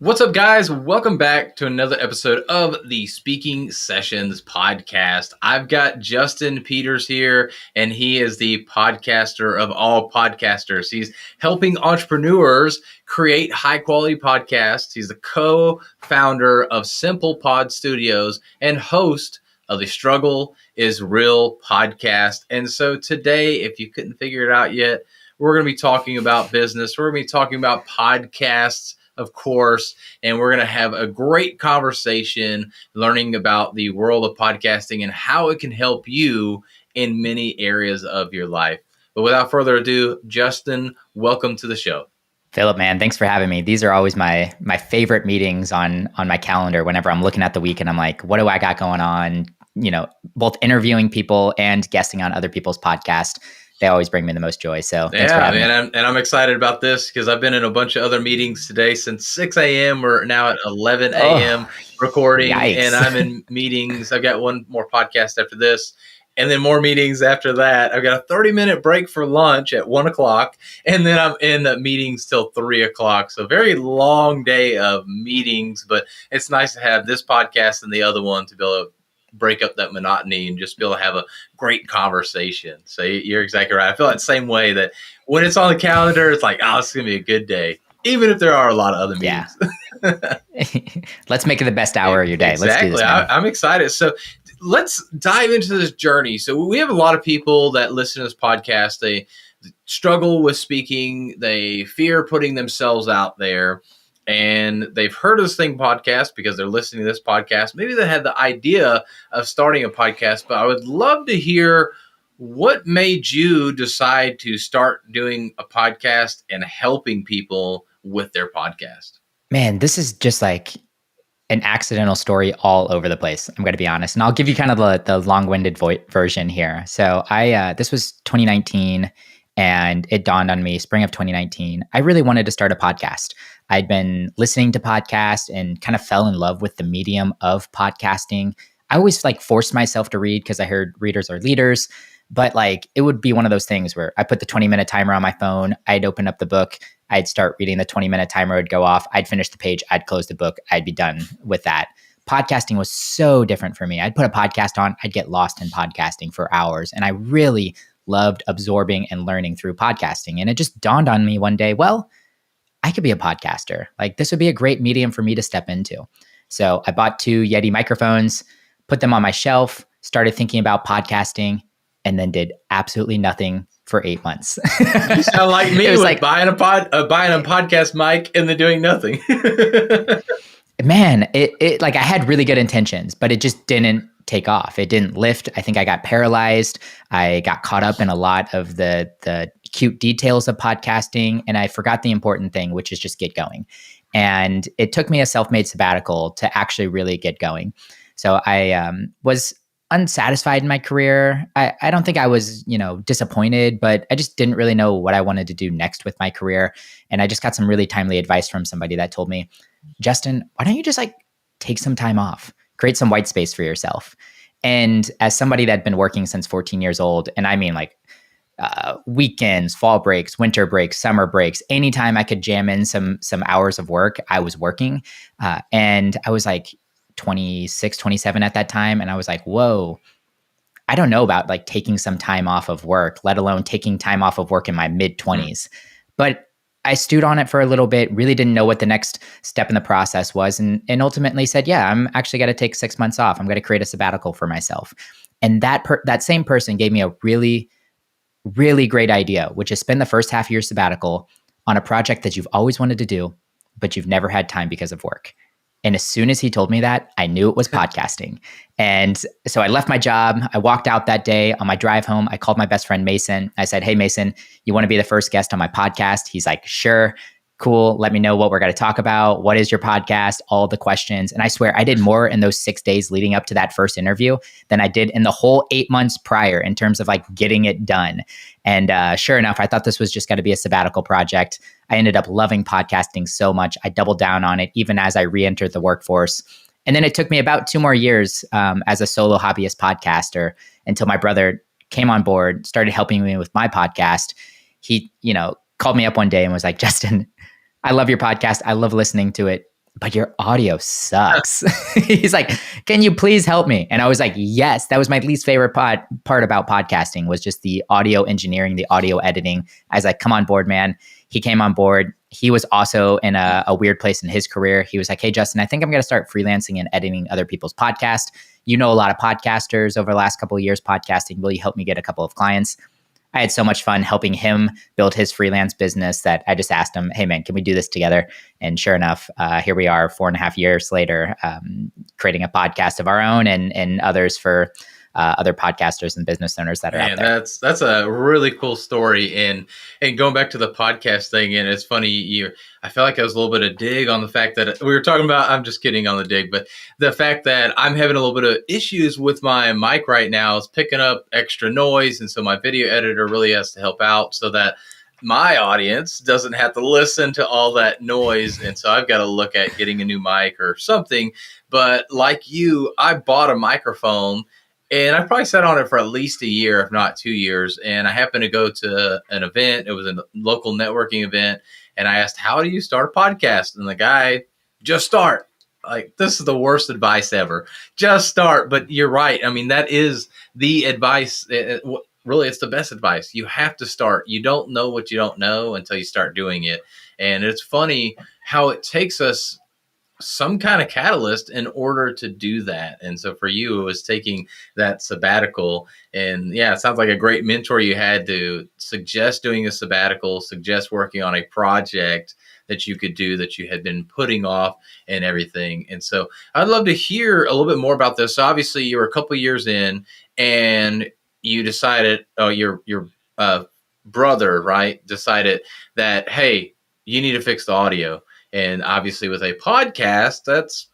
What's up, guys? Welcome back to another episode of the Speaking Sessions podcast. I've got Justin Peters here, and he is the podcaster of all podcasters. He's helping entrepreneurs create high-quality podcasts. He's the co-founder of Simple Pod Studios and host of the Struggle is Real podcast. And so today, if you couldn't figure it out yet, we're going to be talking about business. We're going to be talking about podcasts, of course, and we're going to have a great conversation learning about the world of podcasting and how it can help you in many areas of your life. But without further ado, Justin, welcome to the show. Philip, man, thanks for having me. These are always my favorite meetings on my calendar. Whenever I'm looking at the week and I'm like, what do I got going on? You know, both interviewing people and guesting on other people's podcasts. They always bring me the most joy. So thanks for having me. And I'm excited about this because I've been in a bunch of other meetings today since 6 a.m. We're now at 11 a.m. recording. Yikes. And I'm in meetings. I've got one more podcast after this and then more meetings after that. I've got a 30-minute break for lunch at 1 o'clock. And then I'm in the meetings till 3 o'clock. So very long day of meetings, but it's nice to have this podcast and the other one to be able to break up that monotony and just be able to have a great conversation. So you're exactly right. I feel that same way that when it's on the calendar, it's like, oh, it's going to be a good day, even if there are a lot of other meetings. Yeah. Let's make it the best hour of your day. Exactly. Let's do this, I'm excited. So let's dive into this journey. So we have a lot of people that listen to this podcast. They struggle with speaking. They fear putting themselves out there. And they've heard of this thing podcast because they're listening to this podcast. Maybe they had the idea of starting a podcast, but I would love to hear what made you decide to start doing a podcast and helping people with their podcast. Man, this is just like an accidental story all over the place. I'm going to be honest. And I'll give you kind of the long-winded version here. So this was 2019. And it dawned on me, spring of 2019, I really wanted to start a podcast. I'd been listening to podcasts and kind of fell in love with the medium of podcasting. I always forced myself to read because I heard readers are leaders, but it would be one of those things where I put the 20-minute timer on my phone. I'd open up the book. I'd start reading. The 20-minute timer would go off. I'd finish the page. I'd close the book. I'd be done with that. Podcasting was so different for me. I'd put a podcast on. I'd get lost in podcasting for hours. And I really loved absorbing and learning through podcasting. And it just dawned on me one day, well, I could be a podcaster. This would be a great medium for me to step into. So I bought 2 Yeti microphones, put them on my shelf, started thinking about podcasting, and then did absolutely nothing for 8 months. You sound like me with buying a podcast mic and then doing nothing. Man, it I had really good intentions, but it just didn't take off. It didn't lift. I think I got paralyzed. I got caught up in a lot of the cute details of podcasting, and I forgot the important thing, which is just get going. And it took me a self-made sabbatical to actually really get going. So I was unsatisfied in my career. I don't think I was, disappointed, but I just didn't really know what I wanted to do next with my career. And I just got some really timely advice from somebody that told me, Justin, why don't you just take some time off? Create some white space for yourself. And as somebody that had been working since 14 years old, and I mean weekends, fall breaks, winter breaks, summer breaks, anytime I could jam in some hours of work, I was working. And I was 26, 27 at that time. And I was like, whoa, I don't know about taking some time off of work, let alone taking time off of work in my mid-20s. But I stewed on it for a little bit, really didn't know what the next step in the process was, and ultimately said, yeah, I'm actually going to take 6 months off. I'm going to create a sabbatical for myself. And that same person gave me a really, really great idea, which is spend the first half of your sabbatical on a project that you've always wanted to do, but you've never had time because of work. And as soon as he told me that, I knew it was podcasting. And so I left my job. I walked out that day. On my drive home, I called my best friend, Mason. I said, hey, Mason, you want to be the first guest on my podcast? He's like, sure. Cool. Let me know what we're going to talk about. What is your podcast? All the questions. And I swear I did more in those 6 days leading up to that first interview than I did in the whole 8 months prior in terms of getting it done. And sure enough, I thought this was just going to be a sabbatical project. I ended up loving podcasting so much. I doubled down on it even as I re-entered the workforce. And then it took me about 2 more years as a solo hobbyist podcaster until my brother came on board, started helping me with my podcast. He, called me up one day and was like, Justin, I love your podcast. I love listening to it. but your audio sucks. He's like, can you please help me? And I was like, yes. That was my least favorite part about podcasting, was just the audio engineering, the audio editing. I was like, come on board, man. He came on board. He was also in a weird place in his career. He was like, hey, Justin, I think I'm going to start freelancing and editing other people's podcasts. You know a lot of podcasters over the last couple of years podcasting. Will you help me get a couple of clients? I had so much fun helping him build his freelance business that I just asked him, hey, man, can we do this together? And sure enough, here we are 4.5 years later, creating a podcast of our own and others for other podcasters and business owners that are out there. That's a really cool story. And going back to the podcast thing, and it's funny, I felt like I was a little bit of dig on the fact that we were talking about, I'm just kidding on the dig, but the fact that I'm having a little bit of issues with my mic right now is picking up extra noise. And so my video editor really has to help out so that my audience doesn't have to listen to all that noise. And so I've got to look at getting a new mic or something. But like you, I bought a microphone and I probably sat on it for at least a year, if not 2 years. And I happened to go to an event. It was a local networking event. And I asked, how do you start a podcast? And the guy, just start. Like, this is the worst advice ever. Just start. But you're right. I mean, that is the advice. Really, it's the best advice. You have to start. You don't know what you don't know until you start doing it. And it's funny how it takes us some kind of catalyst in order to do that. And so for you, it was taking that sabbatical. And yeah, it sounds like a great mentor you had to suggest doing a sabbatical, suggest working on a project that you could do that you had been putting off and everything. And so I'd love to hear a little bit more about this. So obviously you were a couple of years in and you decided, your brother, right, decided that, hey, you need to fix the audio. And obviously with a podcast, that's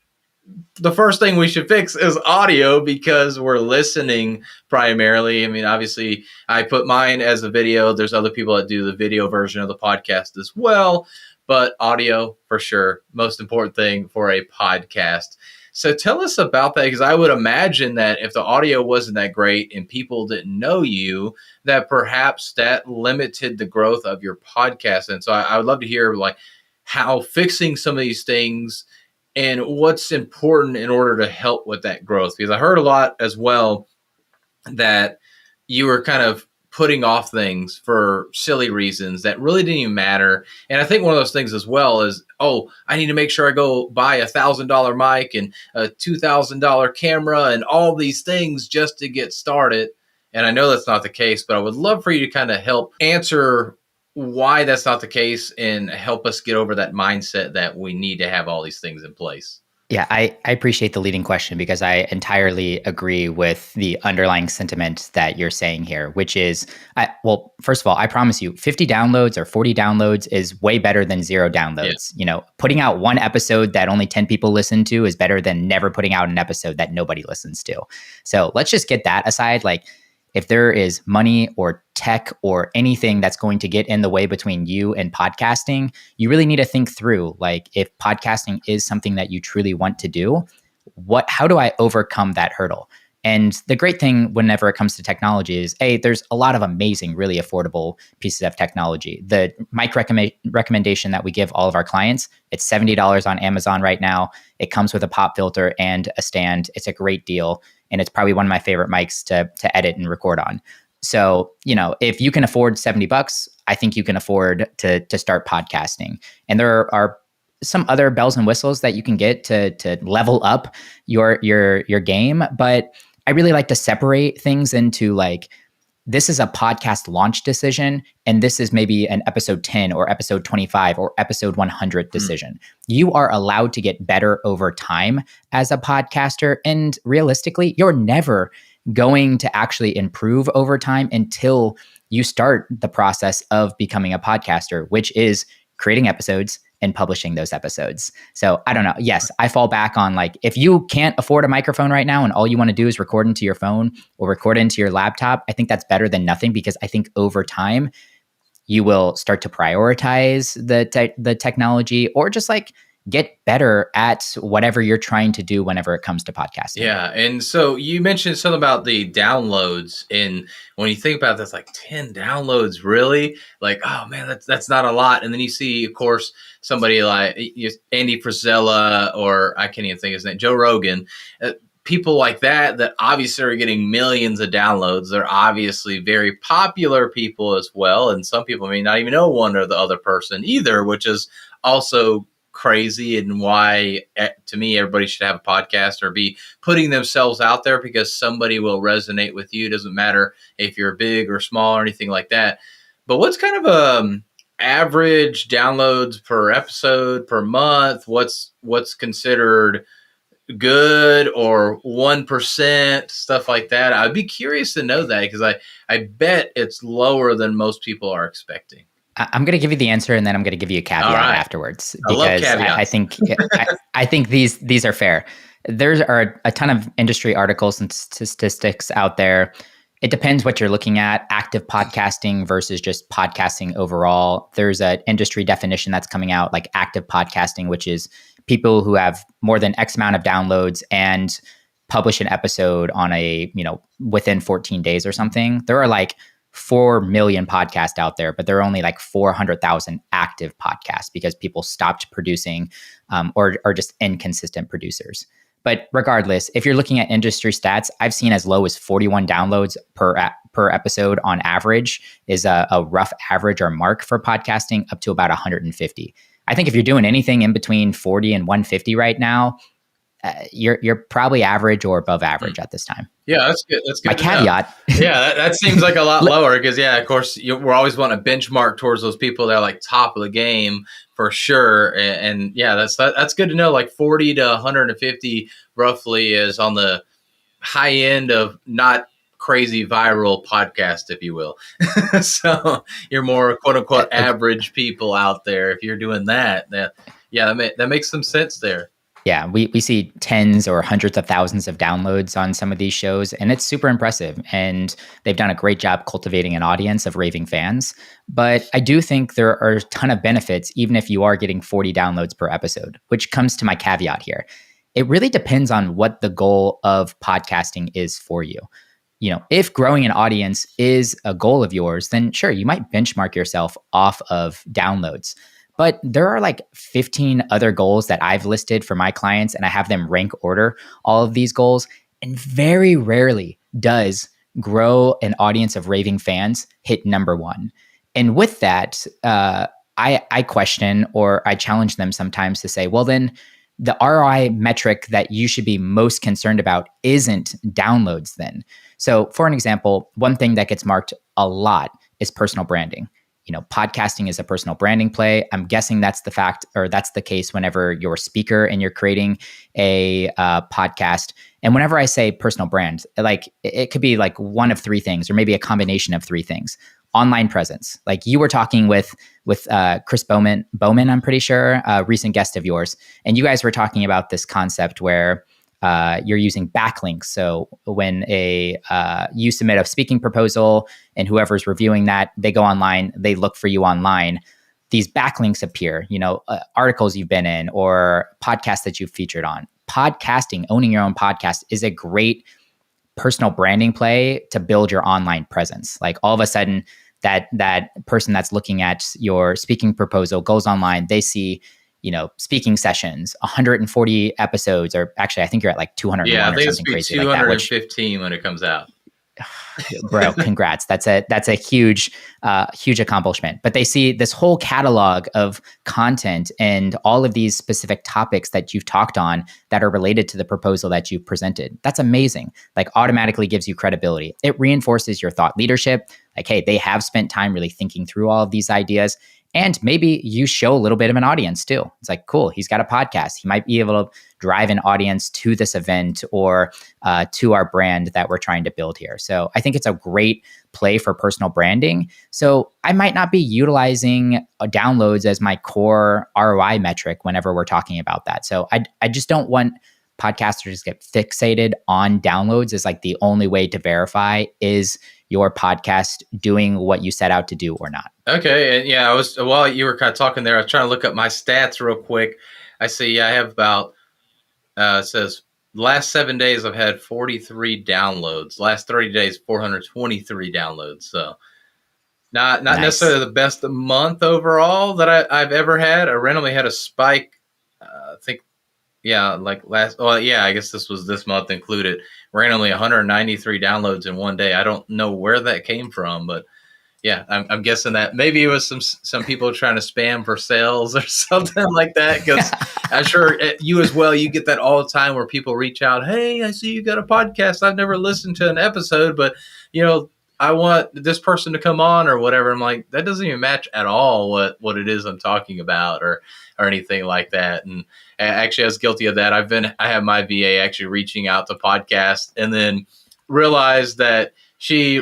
the first thing we should fix is audio because we're listening primarily. I mean, obviously I put mine as a video. There's other people that do the video version of the podcast as well, but audio for sure, most important thing for a podcast. So tell us about that, because I would imagine that if the audio wasn't that great and people didn't know you, that perhaps that limited the growth of your podcast. And so I would love to hear like how fixing some of these things and what's important in order to help with that growth. Because I heard a lot as well that you were kind of putting off things for silly reasons that really didn't even matter. And I think one of those things as well is, oh, I need to make sure I go buy $1,000 mic and a $2,000 camera and all these things just to get started. And I know that's not the case, but I would love for you to kind of help answer why that's not the case and help us get over that mindset that we need to have all these things in place. Yeah, I appreciate the leading question because I entirely agree with the underlying sentiment that you're saying here, which is, well, first of all, I promise you 50 downloads or 40 downloads is way better than 0 downloads. Yeah. You know, putting out one episode that only 10 people listen to is better than never putting out an episode that nobody listens to. So let's just get that aside. Like, if there is money or tech or anything that's going to get in the way between you and podcasting, you really need to think through, like, if podcasting is something that you truly want to do, how do I overcome that hurdle? And the great thing whenever it comes to technology is, there's a lot of amazing, really affordable pieces of technology. The mic recommendation that we give all of our clients, it's $70 on Amazon right now. It comes with a pop filter and a stand. It's a great deal. And it's probably one of my favorite mics to edit and record on. So, you know, if you can afford $70, I think you can afford to start podcasting. And there are some other bells and whistles that you can get to level up your game. But I really like to separate things into, like, this is a podcast launch decision, and this is maybe an episode 10 or episode 25 or episode 100 decision. You are allowed to get better over time as a podcaster. And realistically, you're never going to actually improve over time until you start the process of becoming a podcaster, which is creating episodes and publishing those episodes. So I don't know. Yes, I fall back on, like, if you can't afford a microphone right now and all you want to do is record into your phone or record into your laptop, I think that's better than nothing, because I think over time you will start to prioritize the technology, or just like get better at whatever you're trying to do whenever it comes to podcasting. Yeah. And so you mentioned something about the downloads. And when you think about that's like 10 downloads, really? Like, oh man, that's not a lot. And then you see, of course, somebody like Andy Frisella, or I can't even think his name, Joe Rogan. People like that obviously are getting millions of downloads. They're obviously very popular people as well. And some people may not even know one or the other person either, which is also crazy, and why, to me, everybody should have a podcast or be putting themselves out there, because somebody will resonate with you. It doesn't matter if you're big or small or anything like that. But what's kind of average downloads per episode per month? What's considered good, or 1%, stuff like that? I'd be curious to know that, because I bet it's lower than most people are expecting. I'm going to give you the answer, and then I'm going to give you a caveat afterwards, because I think I think these are fair. There are a ton of industry articles and statistics out there. It depends what you're looking at, active podcasting versus just podcasting overall. There's an industry definition that's coming out, like active podcasting, which is people who have more than X amount of downloads and publish an episode on within 14 days or something. There are like 4 million podcasts out there, but there are only like 400,000 active podcasts because people stopped producing or are just inconsistent producers. But regardless, if you're looking at industry stats, I've seen as low as 41 downloads per episode on average is a rough average or mark for podcasting, up to about 150. I think if you're doing anything in between 40 and 150 right now, you're probably average or above average at this time. Yeah, that's good. That's good. My caveat. Yeah, that seems like a lot lower, because of course, we're always wanting to benchmark towards those people that are like top of the game for sure. And yeah, that's good to know. Like 40 to 150 roughly is on the high end of not crazy viral podcast, if you will. So you're more quote unquote average people out there. If you're doing that makes some sense there. Yeah, we see tens or hundreds of thousands of downloads on some of these shows, and it's super impressive. And they've done a great job cultivating an audience of raving fans. But I do think there are a ton of benefits, even if you are getting 40 downloads per episode, which comes to my caveat here. It really depends on what the goal of podcasting is for you. If growing an audience is a goal of yours, then sure, you might benchmark yourself off of downloads. But there are like 15 other goals that I've listed for my clients, and I have them rank order all of these goals. And very rarely does grow an audience of raving fans hit number one. And with that, I question, or I challenge them sometimes to say, well, then the ROI metric that you should be most concerned about isn't downloads then. So for an example, one thing that gets marked a lot is personal branding. Podcasting is a personal branding play. I'm guessing that's the fact, or that's the case whenever you're a speaker and you're creating a podcast. And whenever I say personal brand, like it could be like one of three things, or maybe a combination of three things. Online presence, like you were talking with Chris Bowman, I'm pretty sure, a recent guest of yours, and you guys were talking about this concept where you're using backlinks. So when you submit a speaking proposal and whoever's reviewing that, they go online, they look for you online, these backlinks appear, articles you've been in or podcasts that you've featured on. Podcasting, owning your own podcast, is a great personal branding play to build your online presence. Like all of a sudden that person that's looking at your speaking proposal goes online, they see speaking sessions, 140 episodes, or actually I think you're at like 201 or something crazy like that. 215 when it comes out. Bro, congrats. That's a huge accomplishment. But they see this whole catalog of content and all of these specific topics that you've talked on that are related to the proposal that you presented. That's amazing. Like automatically gives you credibility. It reinforces your thought leadership. Like, hey, they have spent time really thinking through all of these ideas. And maybe you show a little bit of an audience too. It's like, cool, he's got a podcast. He might be able to drive an audience to this event or to our brand that we're trying to build here. So I think it's a great play for personal branding. So I might not be utilizing downloads as my core ROI metric whenever we're talking about that. So I just don't want podcasters to get fixated on downloads as like the only way to verify is your podcast doing what you set out to do or not. Okay. And yeah, while you were kind of talking there, I was trying to look up my stats real quick. I see. I have about, it says last 7 days I've had 43 downloads. Last 30 days, 423 downloads. So not Nice. necessarily the best month overall that I've ever had. I randomly had a spike. I think, yeah, like last. Oh, yeah, I guess this was this month included. Randomly 193 downloads in one day. I don't know where that came from, but yeah, I'm guessing that maybe it was some people trying to spam for sales or something like that. Because I'm sure you as well, you get that all the time where people reach out. Hey, I see you got a podcast. I've never listened to an episode, but you know, I want this person to come on or whatever. I'm like, that doesn't even match at all what it is I'm talking about or anything like that. And actually, I was guilty of that. I have my VA actually reaching out to podcasts and then realized that she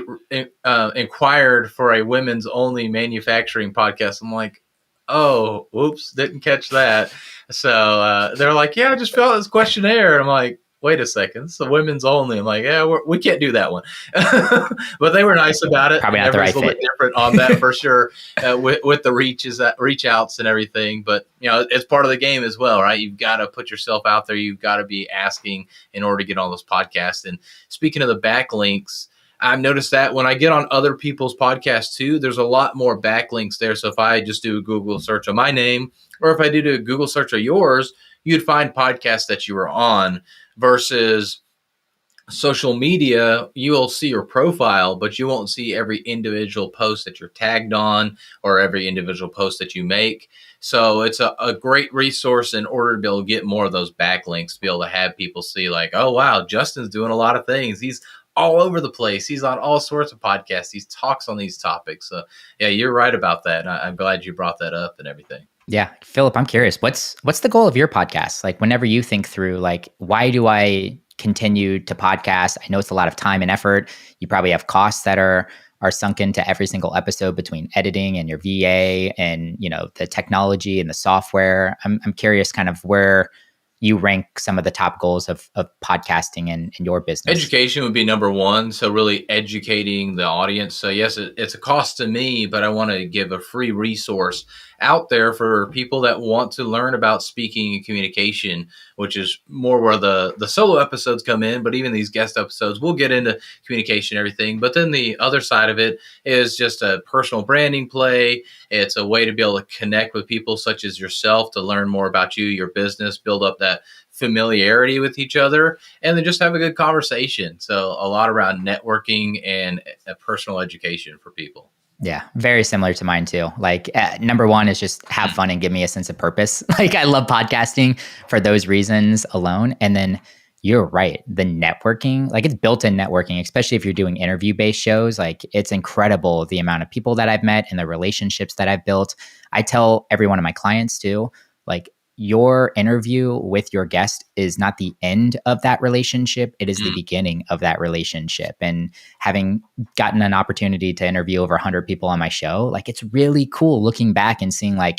inquired for a women's only manufacturing podcast. I'm like, oh, whoops, didn't catch that. So they're like, yeah, I just filled out this questionnaire. And I'm like, wait a second, it's the women's only. I'm like, yeah, we can't do that one. But they were nice about it. Probably And not the right everybody's a little fit. bit different on that for sure, with the reach outs and everything. But you know, it's part of the game as well, right? You've got to put yourself out there. You've got to be asking in order to get on those podcasts. And speaking of the backlinks, I've noticed that when I get on other people's podcasts too, there's a lot more backlinks there. So if I just do a Google search of my name, or if I did a Google search of yours, you'd find podcasts that you were on versus social media. You will see your profile, but you won't see every individual post that you're tagged on or every individual post that you make. So it's a great resource in order to be able to get more of those backlinks, to be able to have people see like, oh, wow, Justin's doing a lot of things. He's all over the place. He's on all sorts of podcasts. He talks on these topics. So yeah, you're right about that. And I'm glad you brought that up and everything. Yeah, Philip, I'm curious. What's the goal of your podcast? Like, whenever you think through, like, why do I continue to podcast? I know it's a lot of time and effort. You probably have costs that are sunk into every single episode between editing and your VA and the technology and the software. I'm curious, kind of where you rank some of the top goals of podcasting in your business. Education would be number one. So really educating the audience. So yes, it's a cost to me, but I want to give a free resource out there for people that want to learn about speaking and communication, which is more where the solo episodes come in. But even these guest episodes, we'll get into communication and everything. But then the other side of it is just a personal branding play. It's a way to be able to connect with people such as yourself to learn more about you, your business, build up that familiarity with each other, and then just have a good conversation. So a lot around networking and personal education for people. Yeah, very similar to mine too. Like, number one is just have fun and give me a sense of purpose. Like, I love podcasting for those reasons alone. And then you're right, the networking, like, it's built-in networking, especially if you're doing interview-based shows. Like, it's incredible the amount of people that I've met and the relationships that I've built. I tell every one of my clients too, like, your interview with your guest is not the end of that relationship. It is the beginning of that relationship. And having gotten an opportunity to interview over 100 people on my show, like, it's really cool looking back and seeing like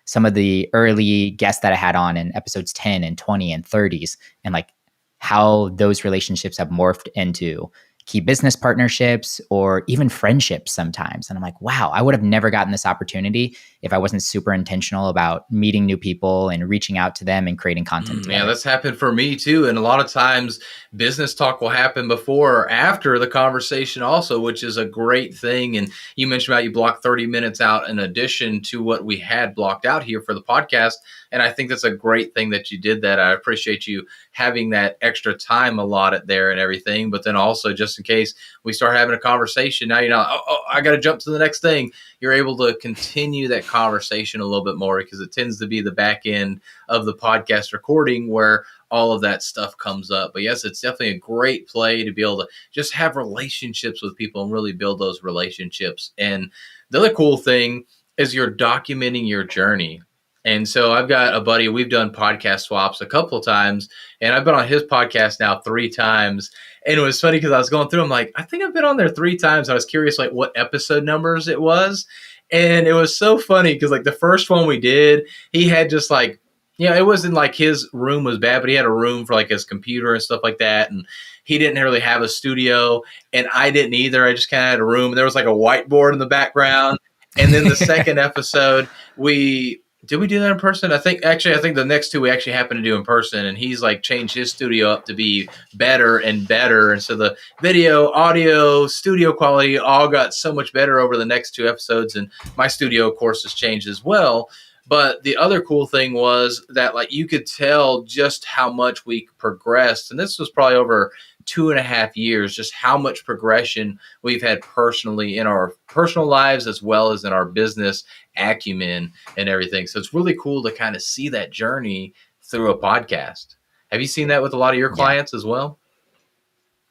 some of the early guests that I had on in episodes 10 and 20 and 30s, and like how those relationships have morphed into key business partnerships or even friendships sometimes. And I'm like, wow, I would have never gotten this opportunity if I wasn't super intentional about meeting new people and reaching out to them and creating content together. Yeah, that's happened for me too. And a lot of times business talk will happen before or after the conversation also, which is a great thing. And you mentioned about you blocked 30 minutes out in addition to what we had blocked out here for the podcast. And I think that's a great thing that you did that. I appreciate you having that extra time allotted there and everything. But then also, just in case we start having a conversation, now you're not, I got to jump to the next thing. You're able to continue that conversation a little bit more, because it tends to be the back end of the podcast recording where all of that stuff comes up. But yes, it's definitely a great play to be able to just have relationships with people and really build those relationships. And the other cool thing is you're documenting your journey. And so I've got a buddy, we've done podcast swaps a couple of times, and I've been on his podcast now 3 times. And it was funny because I was going through, I'm like, I think I've been on there 3 times. I was curious like what episode numbers it was. And it was so funny because like the first one we did, he had just like, it wasn't like his room was bad, but he had a room for like his computer and stuff like that. And he didn't really have a studio, and I didn't either. I just kind of had a room, and there was like a whiteboard in the background. And then the second episode, we Did we do that in person? I think the next two we actually happened to do in person, and he's like changed his studio up to be better and better. And so the video, audio, studio quality all got so much better over the next two episodes. And my studio, of course, has changed as well. But the other cool thing was that like you could tell just how much we progressed. And this was probably over 2.5 years, just how much progression we've had personally in our personal lives as well as in our business acumen and everything. So it's really cool to kind of see that journey through a podcast. Have you seen that with a lot of your Yeah, clients as well?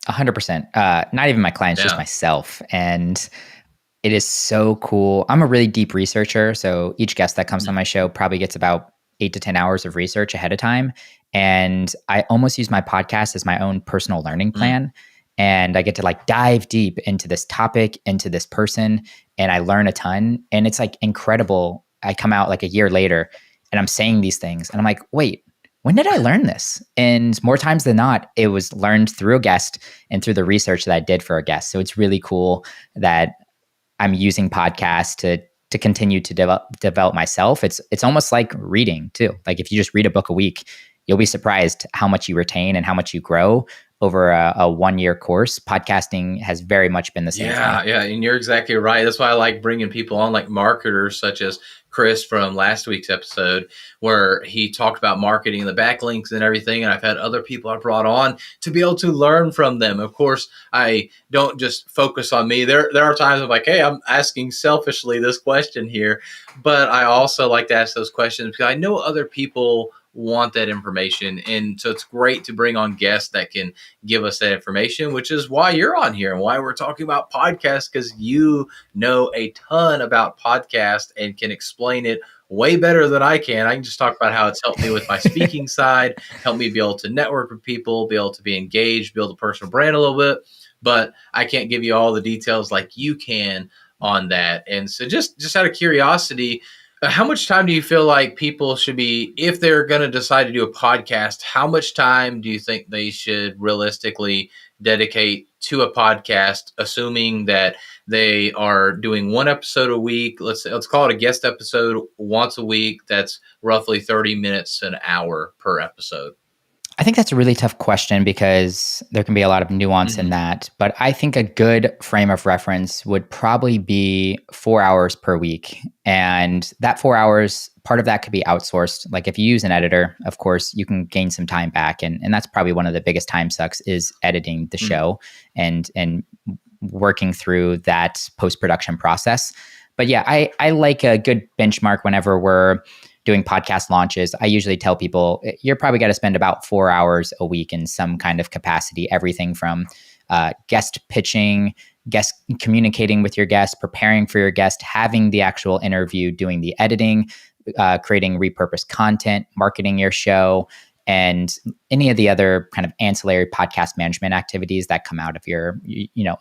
100%. Not even my clients, just Yeah. myself. And it is so cool. I'm a really deep researcher. So each guest that comes on my show probably gets about 8 to 10 hours of research ahead of time. And I almost use my podcast as my own personal learning Mm. plan. And I get to like dive deep into this topic, into this person, and I learn a ton. And it's like incredible. I come out like a year later and I'm saying these things and I'm like, wait, when did I learn this? And more times than not, it was learned through a guest and through the research that I did for a guest. So it's really cool that I'm using podcasts to continue to develop myself. It's almost like reading too. Like if you just read a book a week, you'll be surprised how much you retain and how much you grow over a 1 year course. Podcasting has very much been the same for Yeah, me. yeah, and you're exactly right. That's why I like bringing people on, like marketers such as Chris from last week's episode, where he talked about marketing and the backlinks and everything. And I've had other people I brought on to be able to learn from them. Of course, I don't just focus on me. There are times I'm like, hey, I'm asking selfishly this question here, but I also like to ask those questions because I know other people want that information. And so it's great to bring on guests that can give us that information, which is why you're on here and why we're talking about podcasts, because you know a ton about podcasts and can explain it way better than I can. I can just talk about how it's helped me with my speaking side, helped me be able to network with people, be able to be engaged, build a personal brand a little bit. But I can't give you all the details like you can on that. And so just out of curiosity, how much time do you feel like people should be, if they're going to decide to do a podcast, how much time do you think they should realistically dedicate to a podcast, assuming that they are doing one episode a week? Let's call it a guest episode once a week. That's roughly 30 minutes to an hour per episode. I think that's a really tough question because there can be a lot of nuance in Mhm. that. But I think a good frame of reference would probably be 4 hours per week. And that 4 hours, part of that could be outsourced. Like if you use an editor, of course, you can gain some time back. And that's probably one of the biggest time sucks is editing the Mhm. show and working through that post-production process. But yeah, I like a good benchmark whenever we're doing podcast launches. I usually tell people you're probably got to spend about 4 hours a week in some kind of capacity, everything from guest pitching, guest communicating with your guest, preparing for your guest, having the actual interview, doing the editing, creating repurposed content, marketing your show, and any of the other kind of ancillary podcast management activities that come out of your,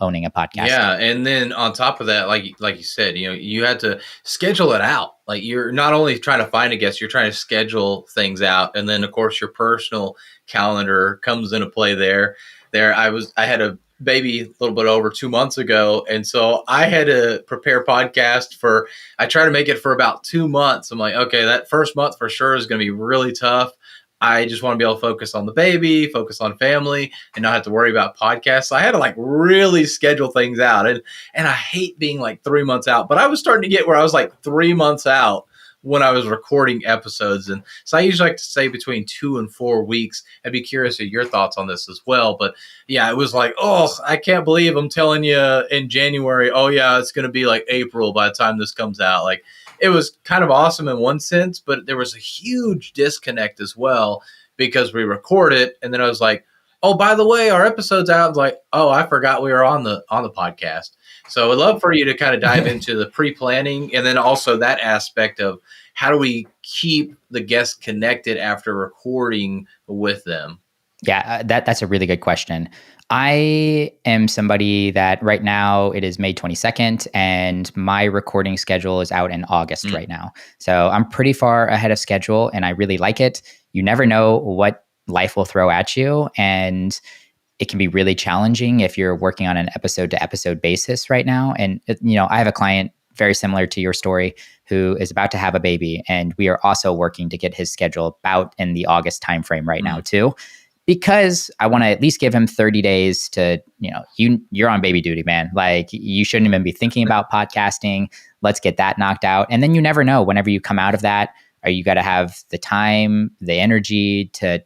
owning a podcast. Yeah, and then on top of that, like you said, you had to schedule it out. Like you're not only trying to find a guest, you're trying to schedule things out, and then of course your personal calendar comes into play there. I had a baby a little bit over 2 months ago, and so I had to prepare podcast for. I try to make it for about 2 months. I'm like, okay, that first month for sure is going to be really tough. I just want to be able to focus on the baby, focus on family, and not have to worry about podcasts. So I had to like really schedule things out. And I hate being like 3 months out, but I was starting to get where I was like 3 months out when I was recording episodes. And so I usually like to say between 2 and 4 weeks. I'd be curious of your thoughts on this as well. But yeah, it was like, oh, I can't believe I'm telling you in January, oh yeah, it's gonna be like April by the time this comes out. Like it was kind of awesome in one sense, but there was a huge disconnect as well because we record it and then I was like, oh, by the way, our episode's out. I was like, oh, I forgot we were on the podcast. So I'd love for you to kind of dive into the pre-planning and then also that aspect of how do we keep the guests connected after recording with them? Yeah, that's a really good question. I am somebody that right now it is May 22nd and my recording schedule is out in August Mm. right now. So I'm pretty far ahead of schedule and I really like it. You never know what life will throw at you, and it can be really challenging if you're working on an episode to episode basis right now. And I have a client very similar to your story, who is about to have a baby. And we are also working to get his schedule about in the August timeframe right now too, because I want to at least give him 30 days to, you're on baby duty, man. Like, you shouldn't even be thinking about podcasting. Let's get that knocked out. And then you never know, whenever you come out of that, are you got to have the time, the energy to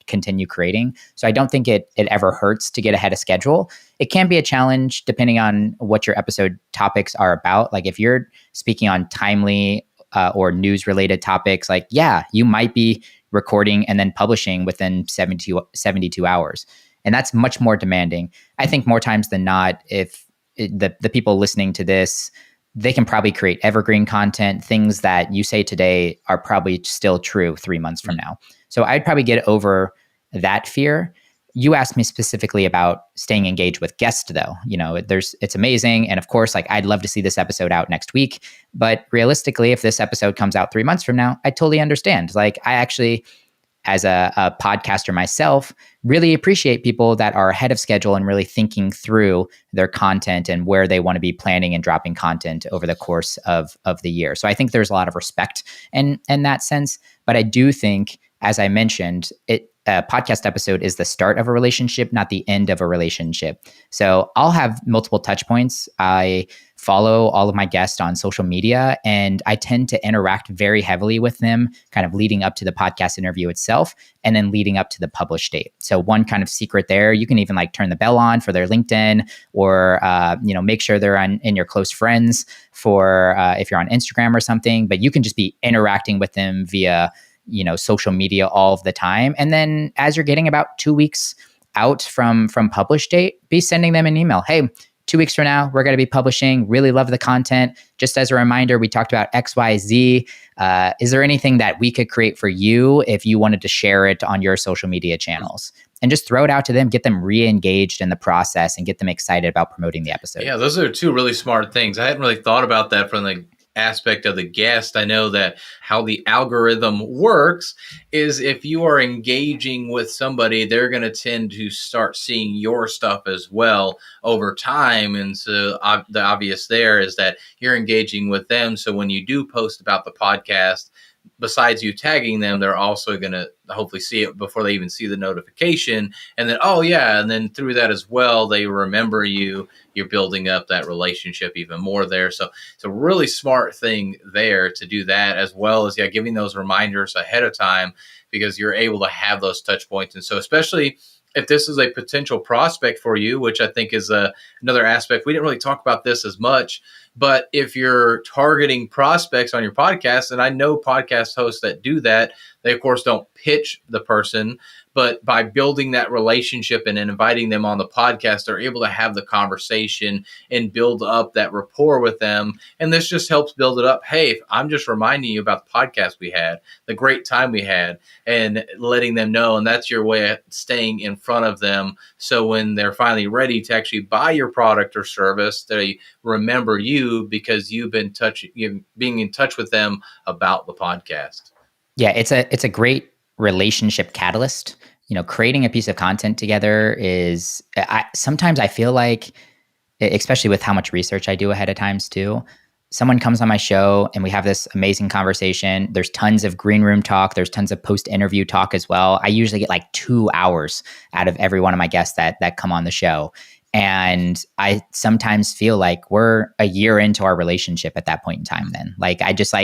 continue creating? So I don't think it ever hurts to get ahead of schedule. It can be a challenge depending on what your episode topics are about. Like, if you're speaking on timely or news related topics, like, yeah, you might be recording and then publishing within 72 hours. And that's much more demanding. I think more times than not, if the people listening to this, they can probably create evergreen content. Things that you say today are probably still true 3 months from now. So I'd probably get over that fear. You asked me specifically about staying engaged with guests, though. It's amazing. And of course, like, I'd love to see this episode out next week. But realistically, if this episode comes out 3 months from now, I totally understand. Like, I actually, as a podcaster myself, really appreciate people that are ahead of schedule and really thinking through their content and where they want to be planning and dropping content over the course of the year. So I think there's a lot of respect in that sense. But I do think, as I mentioned, a podcast episode is the start of a relationship, not the end of a relationship. So I'll have multiple touch points. I follow all of my guests on social media, and I tend to interact very heavily with them, kind of leading up to the podcast interview itself, and then leading up to the published date. So one kind of secret there, you can even like turn the bell on for their LinkedIn, or make sure they're in your close friends for if you're on Instagram or something. But you can just be interacting with them via social media all of the time. And then as you're getting about 2 weeks out from publish date, be sending them an email. Hey, 2 weeks from now, we're going to be publishing. Really love the content. Just as a reminder, we talked about XYZ. Is there anything that we could create for you if you wanted to share it on your social media channels? And just throw it out to them, get them re-engaged in the process, and get them excited about promoting the episode. Yeah, those are two really smart things. I hadn't really thought about that from the aspect of the guest. I know that how the algorithm works is if you are engaging with somebody, they're going to tend to start seeing your stuff as well over time. And so the obvious there is that you're engaging with them. So when you do post about the podcast, besides you tagging them, they're also going to hopefully see it before they even see the notification. And then, oh yeah. And then through that as well, they remember you. You're building up that relationship even more there. So it's a really smart thing there to do that, as well as giving those reminders ahead of time, because you're able to have those touch points. And so especially if this is a potential prospect for you, which I think is another aspect, we didn't really talk about this as much, but if you're targeting prospects on your podcast, and I know podcast hosts that do that, they of course don't pitch the person, but by building that relationship and inviting them on the podcast, they're able to have the conversation and build up that rapport with them. And this just helps build it up. Hey, I'm just reminding you about the podcast we had, the great time we had, and letting them know. And that's your way of staying in front of them. So when they're finally ready to actually buy your product or service, they remember you because you've been being in touch with them about the podcast. Yeah, it's a great relationship catalyst. Creating a piece of content together is, sometimes I feel like, especially with how much research I do ahead of times too, someone comes on my show and we have this amazing conversation. There's tons of green room talk. There's tons of post-interview talk as well. I usually get like 2 hours out of every one of my guests that come on the show. And I sometimes feel like we're a year into our relationship at that point in time then. Like, I just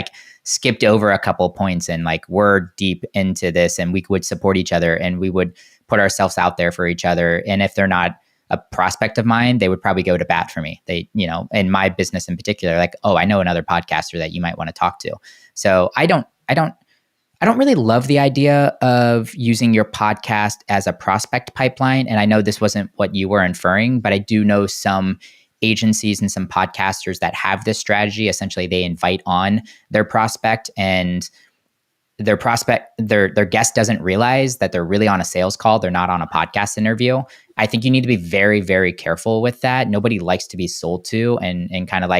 skipped over a couple points, and we're deep into this, and we would support each other, and we would put ourselves out there for each other. And if they're not a prospect of mine, they would probably go to bat for me. They, in my business in particular, oh, I know another podcaster that you might want to talk to. So I don't really love the idea of using your podcast as a prospect pipeline. And I know this wasn't what you were inferring, but I do know some agencies and some podcasters that have this strategy. Essentially, they invite on their prospect, and their guest doesn't realize that they're really on a sales call. They're not on a podcast interview. I think you need to be very, very careful with that. Nobody likes to be sold to and kind of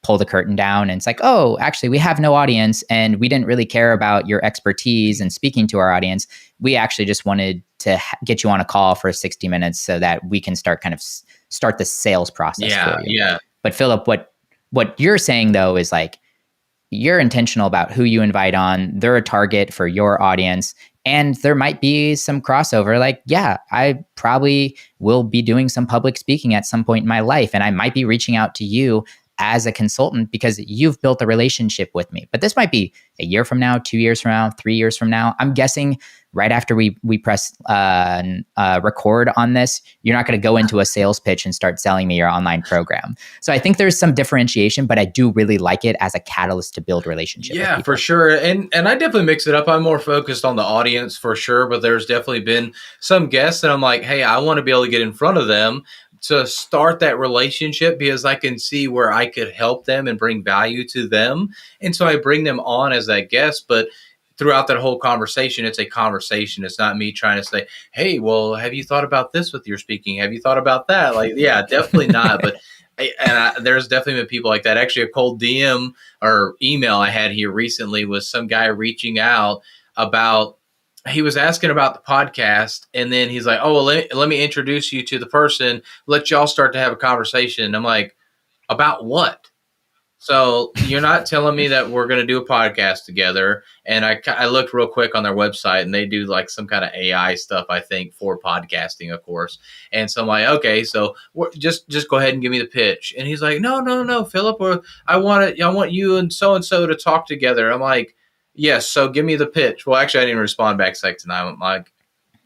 pull the curtain down. And it's oh, actually, we have no audience, and we didn't really care about your expertise and speaking to our audience. We actually just wanted to get you on a call for 60 minutes so that we can start the sales process for you. Yeah. But Philip, what you're saying though is like, you're intentional about who you invite on. They're a target for your audience. And there might be some crossover. Like, yeah, I probably will be doing some public speaking at some point in my life. And I might be reaching out to you as a consultant because you've built a relationship with me. But this might be a year from now, 2 years from now, 3 years from now. I'm guessing right after we press record on this, you're not going to go into a sales pitch and start selling me your online program. So I think there's some differentiation, but I do really like it as a catalyst to build relationship with Yeah, people. for sure. And I definitely mix it up. I'm more focused on the audience for sure, but there's definitely been some guests that I'm like, hey, I want to be able to get in front of them to start that relationship because I can see where I could help them and bring value to them. And so I bring them on as that guest, but throughout that whole conversation, it's a conversation. It's not me trying to say, hey, well, have you thought about this with your speaking? Have you thought about that? Like, yeah, definitely not. But there's definitely been people like that. Actually, a cold DM or email I had here recently was some guy reaching out about, he was asking about the podcast. And then he's like, oh, well, let me introduce you to the person. Let y'all start to have a conversation. I'm like, about what? So you're not telling me that we're going to do a podcast together. And I looked real quick on their website and they do like some kind of AI stuff, I think, for podcasting, of course. And so I'm like, okay, so just go ahead and give me the pitch. And he's like, no, Philip, I want you and so to talk together. I'm like, yes. So give me the pitch. Well, actually, I didn't respond back second time. I'm like,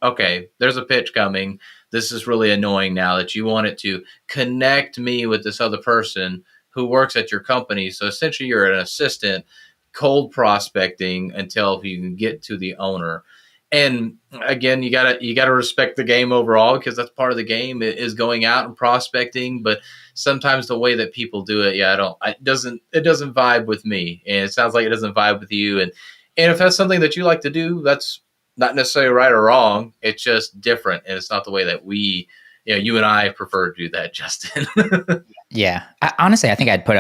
okay, there's a pitch coming. This is really annoying now that you wanted to connect me with this other person who works at your company. So essentially you're an assistant cold prospecting until you can get to the owner. And again, you gotta respect the game overall because that's part of the game is going out and prospecting. But sometimes the way that people do it, it doesn't vibe with me. And it sounds like it doesn't vibe with you. And if that's something that you like to do, that's not necessarily right or wrong. It's just different. And it's not the way that you and I prefer to do that, Justin. Yeah. Honestly, I think I'd put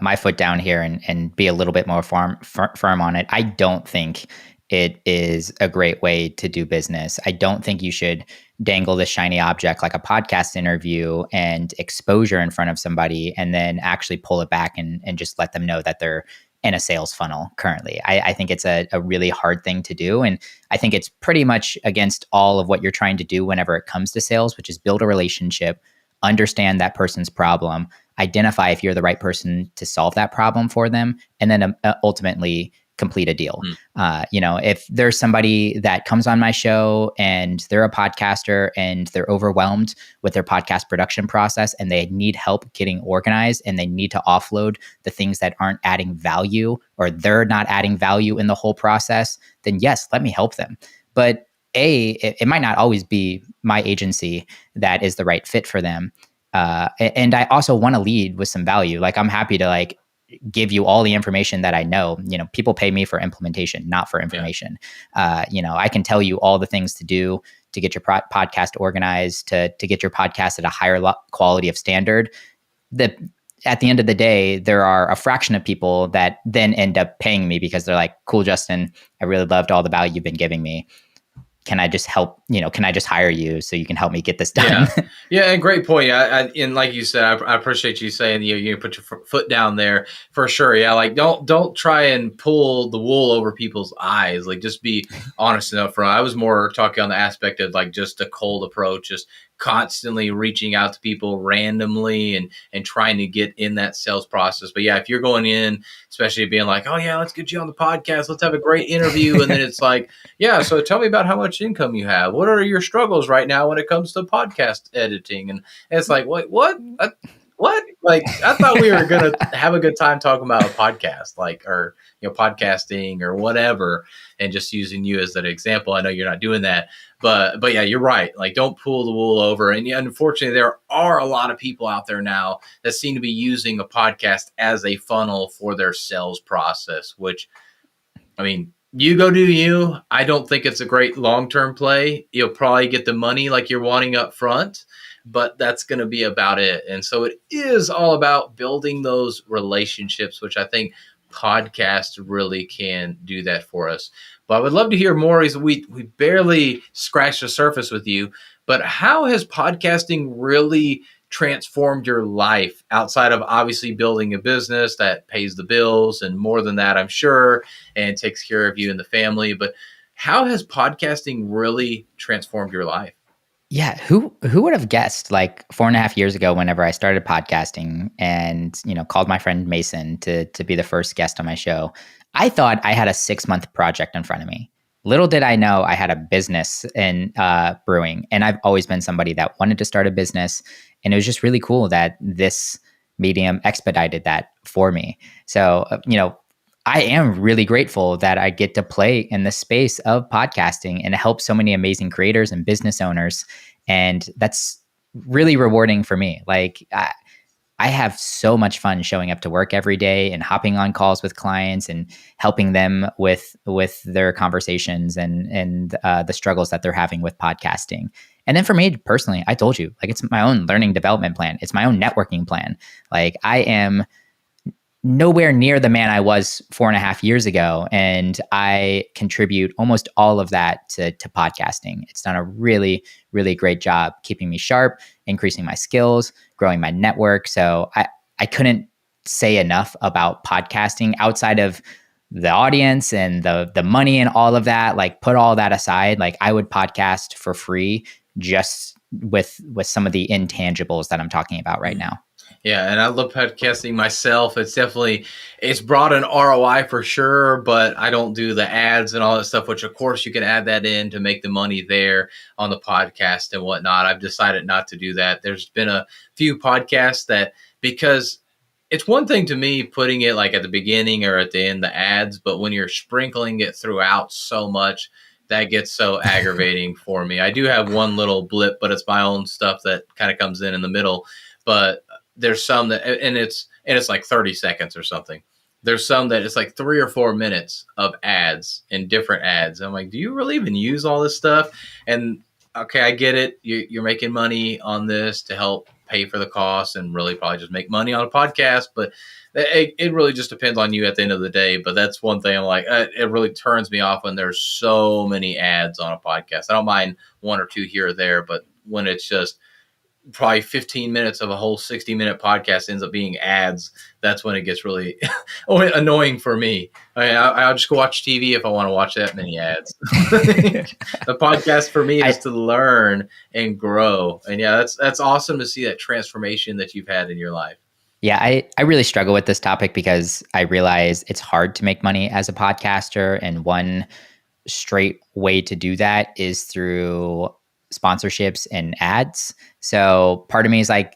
my foot down here and be a little bit more firm on it. I don't think it is a great way to do business. I don't think you should dangle the shiny object like a podcast interview and exposure in front of somebody and then actually pull it back and just let them know that they're in a sales funnel currently. I think it's a really hard thing to do. And I think it's pretty much against all of what you're trying to do whenever it comes to sales, which is build a relationship, understand that person's problem, identify if you're the right person to solve that problem for them, and then ultimately complete a deal. If there's somebody that comes on my show and they're a podcaster and they're overwhelmed with their podcast production process and they need help getting organized and they need to offload the things that aren't adding value or they're not adding value in the whole process, then yes, let me help them. But it might not always be my agency that is the right fit for them. And I also want to lead with some value. Like I'm happy to give you all the information that I know. People pay me for implementation, not for information. Yeah. I can tell you all the things to do to get your podcast organized, to get your podcast at a higher quality of standard. At the end of the day, there are a fraction of people that then end up paying me because they're like, cool, Justin, I really loved all the value you've been giving me. Can I just help, can I just hire you so you can help me get this done? Yeah. And great point. And like you said, I appreciate you saying you put your foot down there for sure. Yeah. Like don't try and pull the wool over people's eyes. Like just be honest and upfront. I was more talking on the aspect of like just a cold approach, just constantly reaching out to people randomly and trying to get in that sales process. But yeah, if you're going in, especially being like, oh yeah, let's get you on the podcast. Let's have a great interview. And then it's like, yeah, so tell me about how much income you have. What are your struggles right now when it comes to podcast editing? And it's like, what? What? Like, I thought we were going to have a good time talking about a podcast, or podcasting or whatever, and just using you as that example. I know you're not doing that, but yeah, you're right. Like, don't pull the wool over. And yeah, unfortunately, there are a lot of people out there now that seem to be using a podcast as a funnel for their sales process, which, I mean, you go do you. I don't think it's a great long-term play. You'll probably get the money like you're wanting up front, but that's going to be about it. And so it is all about building those relationships, which I think podcasts really can do that for us. But I would love to hear more. We barely scratched the surface with you, but how has podcasting really transformed your life outside of obviously building a business that pays the bills and more than that, I'm sure, and takes care of you and the family. But how has podcasting really transformed your life? Yeah, who would have guessed like 4.5 years ago, whenever I started podcasting and called my friend Mason to be the first guest on my show, I thought I had a 6-month project in front of me. Little did I know I had a business in brewing, and I've always been somebody that wanted to start a business, and it was just really cool that this medium expedited that for me. So I am really grateful that I get to play in the space of podcasting and help so many amazing creators and business owners. And that's really rewarding for me. Like, I have so much fun showing up to work every day and hopping on calls with clients and helping them with their conversations and the struggles that they're having with podcasting. And then for me personally, I told you, like, it's my own learning development plan. It's my own networking plan. Like, I am nowhere near the man I was 4.5 years ago. And I contribute almost all of that to podcasting. It's done a really, really great job keeping me sharp, increasing my skills, growing my network. So I couldn't say enough about podcasting outside of the audience and the money and all of that. Like, put all that aside, like, I would podcast for free just with some of the intangibles that I'm talking about right now. Yeah, and I love podcasting myself. It's brought an ROI for sure, but I don't do the ads and all that stuff, which of course you can add that in to make the money there on the podcast and whatnot. I've decided not to do that. There's been a few podcasts that, because it's one thing to me putting it like at the beginning or at the end, the ads, but when you're sprinkling it throughout so much, that gets so aggravating for me. I do have one little blip, but it's my own stuff that kind of comes in the middle. But there's some that, and it's like 30 seconds or something. There's some that it's like 3 or 4 minutes of ads and different ads. I'm like, do you really even use all this stuff? And okay, I get it. You're making money on this to help pay for the costs and really probably just make money on a podcast. But it really just depends on you at the end of the day. But that's one thing I'm like, it really turns me off when there's so many ads on a podcast. I don't mind 1 or 2 here or there, but when it's just probably 15 minutes of a whole 60-minute podcast ends up being ads, that's when it gets really annoying for me. I'll just go watch TV if I want to watch that many ads. The podcast for me is to learn and grow. And yeah, that's awesome to see that transformation that you've had in your life. Yeah, I really struggle with this topic because I realize it's hard to make money as a podcaster. And one straight way to do that is through sponsorships and ads. So part of me is like,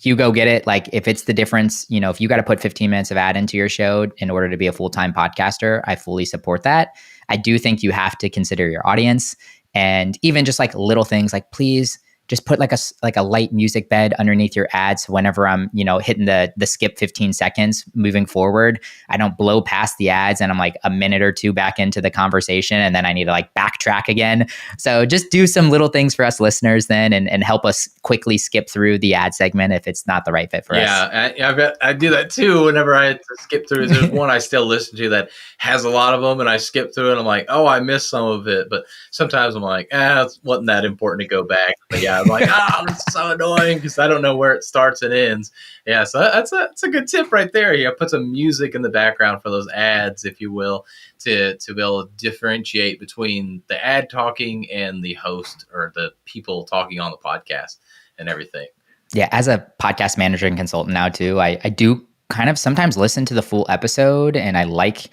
you go get it. Like, if it's the difference, if you got to put 15 minutes of ad into your show in order to be a full-time podcaster, I fully support that. I do think you have to consider your audience, and even just like little things, like, please just put like a light music bed underneath your ads. Whenever I'm, hitting the skip 15 seconds moving forward, I don't blow past the ads and I'm like a minute or two back into the conversation and then I need to like backtrack again. So just do some little things for us listeners then and help us quickly skip through the ad segment if it's not the right fit for us. Yeah, I do that too whenever I had to skip through. There's one I still listen to that has a lot of them and I skip through it and I'm like, oh, I missed some of it. But sometimes I'm like, it wasn't that important to go back. But yeah, I'm like, it's so annoying because I don't know where it starts and ends. Yeah, so that's a good tip right there. Yeah, put some music in the background for those ads, if you will, to be able to differentiate between the ad talking and the host or the people talking on the podcast and everything. Yeah, as a podcast manager and consultant now too, I do kind of sometimes listen to the full episode and I like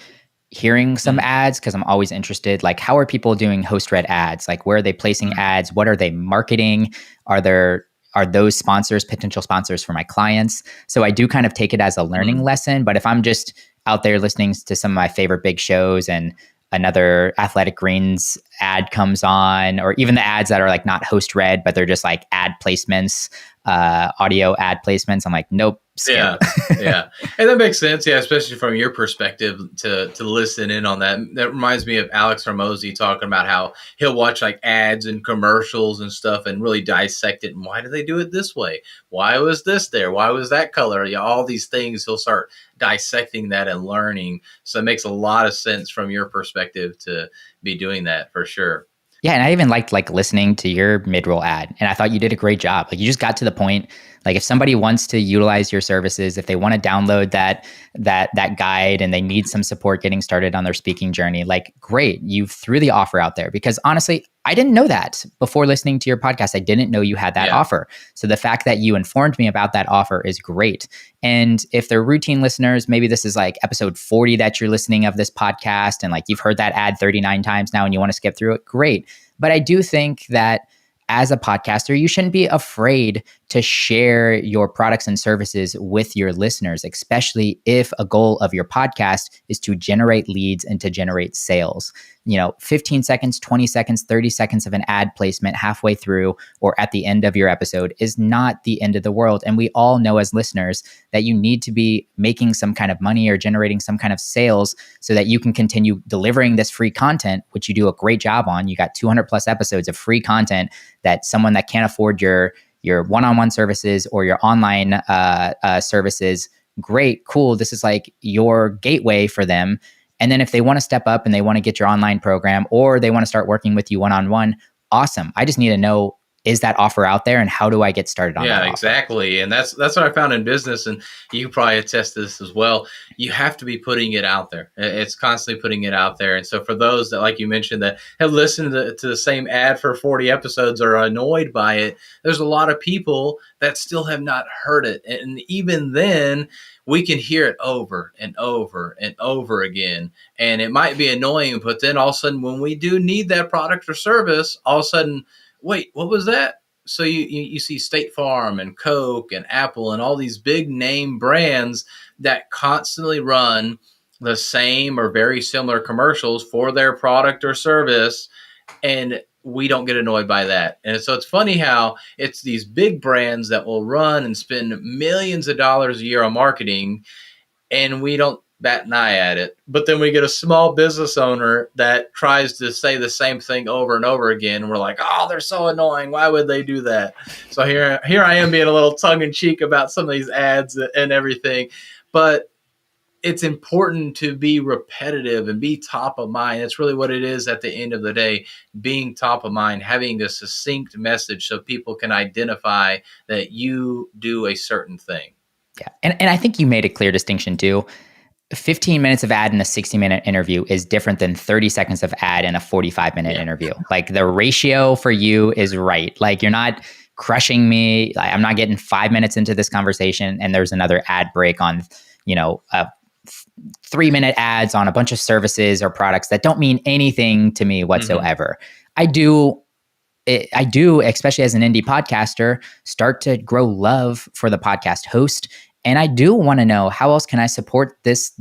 hearing some ads because I'm always interested. Like, how are people doing host read ads? Like, where are they placing ads? What are they marketing? Are those sponsors potential sponsors for my clients? So I do kind of take it as a learning lesson. But if I'm just out there listening to some of my favorite big shows and another Athletic Greens ad comes on, or even the ads that are like not host read, but they're just like ad placements, audio ad placements, I'm like, nope. Skip. Yeah. And that makes sense. Yeah. Especially from your perspective to listen in on that. That reminds me of Alex Hormozy talking about how he'll watch like ads and commercials and stuff and really dissect it. And why do they do it this way? Why was this there? Why was that color? Yeah. All these things, he'll start dissecting that and learning. So it makes a lot of sense from your perspective to be doing that for sure. Yeah, and I even liked like listening to your mid-roll ad, and I thought you did a great job. Like, you just got to the point. Like if somebody wants to utilize your services, if they want to download that guide and they need some support getting started on their speaking journey, like great, you threw the offer out there. Because honestly, I didn't know that before listening to your podcast. I didn't know you had that offer. So the fact that you informed me about that offer is great. And if they're routine listeners, maybe this is like episode 40 that you're listening of this podcast, and like you've heard that ad 39 times now and you want to skip through it, great. But I do think that as a podcaster, you shouldn't be afraid to share your products and services with your listeners, especially if a goal of your podcast is to generate leads and to generate sales. 15 seconds, 20 seconds, 30 seconds of an ad placement halfway through or at the end of your episode is not the end of the world. And we all know as listeners that you need to be making some kind of money or generating some kind of sales so that you can continue delivering this free content, which you do a great job on. You got 200 plus episodes of free content that someone that can't afford your one-on-one services or your online services, great, cool. This is like your gateway for them. And then if they want to step up and they want to get your online program or they want to start working with you one-on-one, awesome. I just need to know, is that offer out there and how do I get started on that offer? Yeah, exactly. And that's what I found in business. And you can probably attest to this as well. You have to be putting it out there. It's constantly putting it out there. And so for those that, like you mentioned, that have listened to the same ad for 40 episodes or are annoyed by it, there's a lot of people that still have not heard it. And even then, we can hear it over and over and over again. And it might be annoying, but then all of a sudden, when we do need that product or service, all of a sudden, wait, what was that? So you see State Farm and Coke and Apple and all these big name brands that constantly run the same or very similar commercials for their product or service. And we don't get annoyed by that. And so it's funny how it's these big brands that will run and spend millions of dollars a year on marketing, and we don't bat an eye at it. But then we get a small business owner that tries to say the same thing over and over again. And we're like, oh, they're so annoying. Why would they do that? So here I am being a little tongue in cheek about some of these ads and everything. But it's important to be repetitive and be top of mind. That's really what it is at the end of the day, being top of mind, having a succinct message so people can identify that you do a certain thing. Yeah. And I think you made a clear distinction too. 15 minutes of ad in a 60-minute interview is different than 30 seconds of ad in a 45-minute interview. Like the ratio for you is right. Like you're not crushing me. I'm not getting 5 minutes into this conversation and there's another ad break on, 3-minute ads on a bunch of services or products that don't mean anything to me whatsoever. Mm-hmm. I do, especially as an indie podcaster, start to grow love for the podcast host. And I do want to know, how else can I support this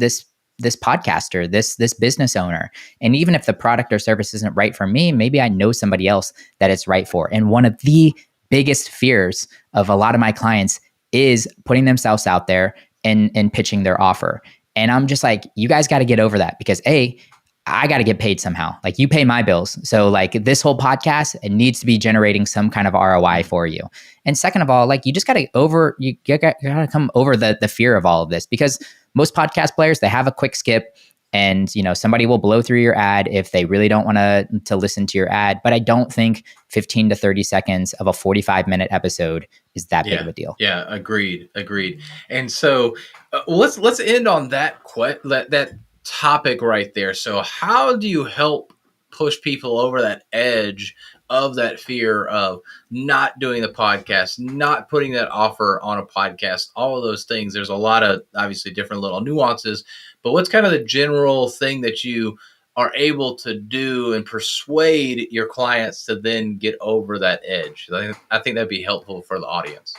podcaster, this business owner? And even if the product or service isn't right for me, maybe I know somebody else that it's right for. And one of the biggest fears of a lot of my clients is putting themselves out there and pitching their offer. And I'm just like, you guys got to get over that, because I got to get paid somehow. Like you pay my bills. So like this whole podcast, it needs to be generating some kind of ROI for you. And second of all, like you just got to come over the fear of all of this, because most podcast players, they have a quick skip and, somebody will blow through your ad if they really don't want to listen to your ad. But I don't think 15 to 30 seconds of a 45-minute episode is that big of a deal. Yeah. Agreed. And so let's end on that topic right there. So how do you help push people over that edge of that fear of not doing the podcast, not putting that offer on a podcast, all of those things? There's a lot of obviously different little nuances, but what's kind of the general thing that you are able to do and persuade your clients to then get over that edge? I think that'd be helpful for the audience.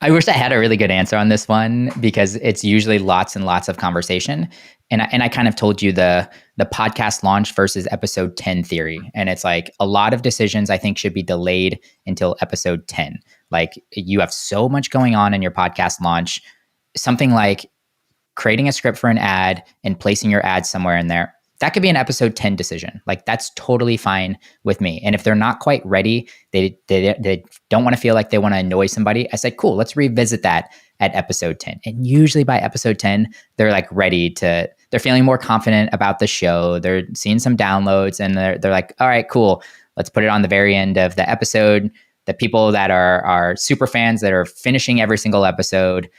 I wish I had a really good answer on this one, because it's usually lots and lots of conversation. And I kind of told you the podcast launch versus episode 10 theory. And it's like a lot of decisions I think should be delayed until episode 10. Like you have so much going on in your podcast launch, something like creating a script for an ad and placing your ad somewhere in there. That could be an episode 10 decision. Like that's totally fine with me. And if they're not quite ready, they don't want to feel like they want to annoy somebody, I said, cool, let's revisit that at episode 10. And usually by episode 10, they're like they're feeling more confident about the show. They're seeing some downloads and they're like, all right, cool. Let's put it on the very end of the episode. The people that are super fans that are finishing every single episode,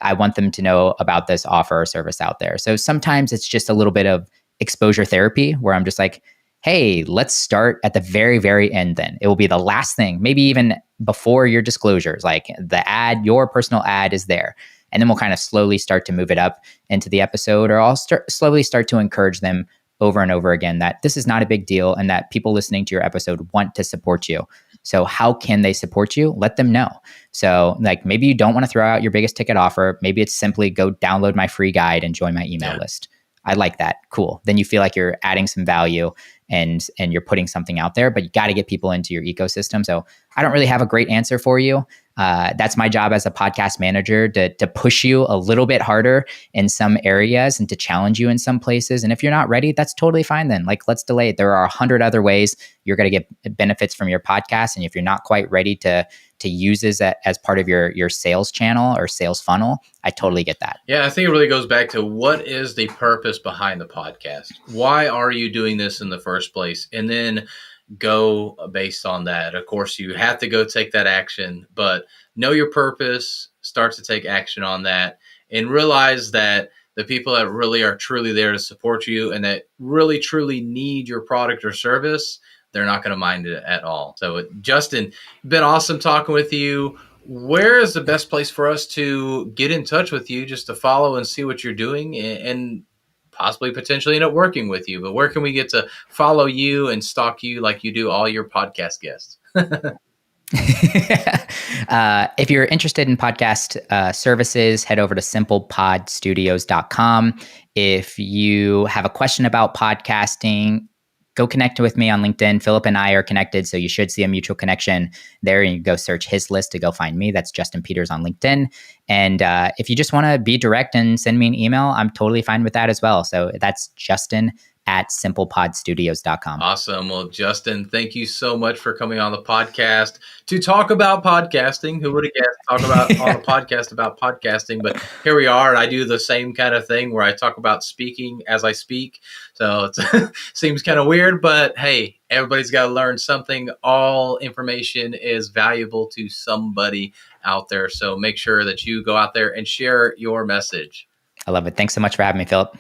I want them to know about this offer or service out there. So sometimes it's just a little bit of exposure therapy where I'm just like, hey, let's start at the very, very end then. It will be the last thing, maybe even before your disclosures, like the ad, your personal ad is there. And then we'll kind of slowly start to move it up into the episode, or I'll slowly start to encourage them over and over again that this is not a big deal and that people listening to your episode want to support you. So how can they support you? Let them know. So like maybe you don't want to throw out your biggest ticket offer. Maybe it's simply go download my free guide and join my email list. I like that. Cool. Then you feel like you're adding some value and you're putting something out there, but you got to get people into your ecosystem. So I don't really have a great answer for you. That's my job as a podcast manager to push you a little bit harder in some areas and to challenge you in some places. And if you're not ready, that's totally fine then. Like, let's delay it. There are 100 other ways you're going to get benefits from your podcast. And if you're not quite ready to use this as part of your sales channel or sales funnel, I totally get that. Yeah, I think it really goes back to what is the purpose behind the podcast? Why are you doing this in the first place? And then go based on that. Of course, you have to go take that action, but know your purpose, start to take action on that, and realize that the people that really are truly there to support you and that really truly need your product or service, they're not going to mind it at all. So Justin, been awesome talking with you. Where is the best place for us to get in touch with you, just to follow and see what you're doing and possibly potentially end up working with you? But where can we get to follow you and stalk you like you do all your podcast guests? If you're interested in podcast services, head over to simplepodstudios.com. If you have a question about podcasting, go connect with me on LinkedIn. Philip and I are connected, so you should see a mutual connection there. And you go search his list to go find me. That's Justin Peters on LinkedIn. And if you just want to be direct and send me an email, I'm totally fine with that as well. So that's Justin@simplepodstudios.com. Awesome. Well, Justin, thank you so much for coming on the podcast to talk about podcasting. Who would have guessed talk about on a podcast about podcasting? But here we are. I do the same kind of thing where I talk about speaking as I speak. So it seems kind of weird, but hey, everybody's got to learn something. All information is valuable to somebody out there. So make sure that you go out there and share your message. I love it. Thanks so much for having me, Philip.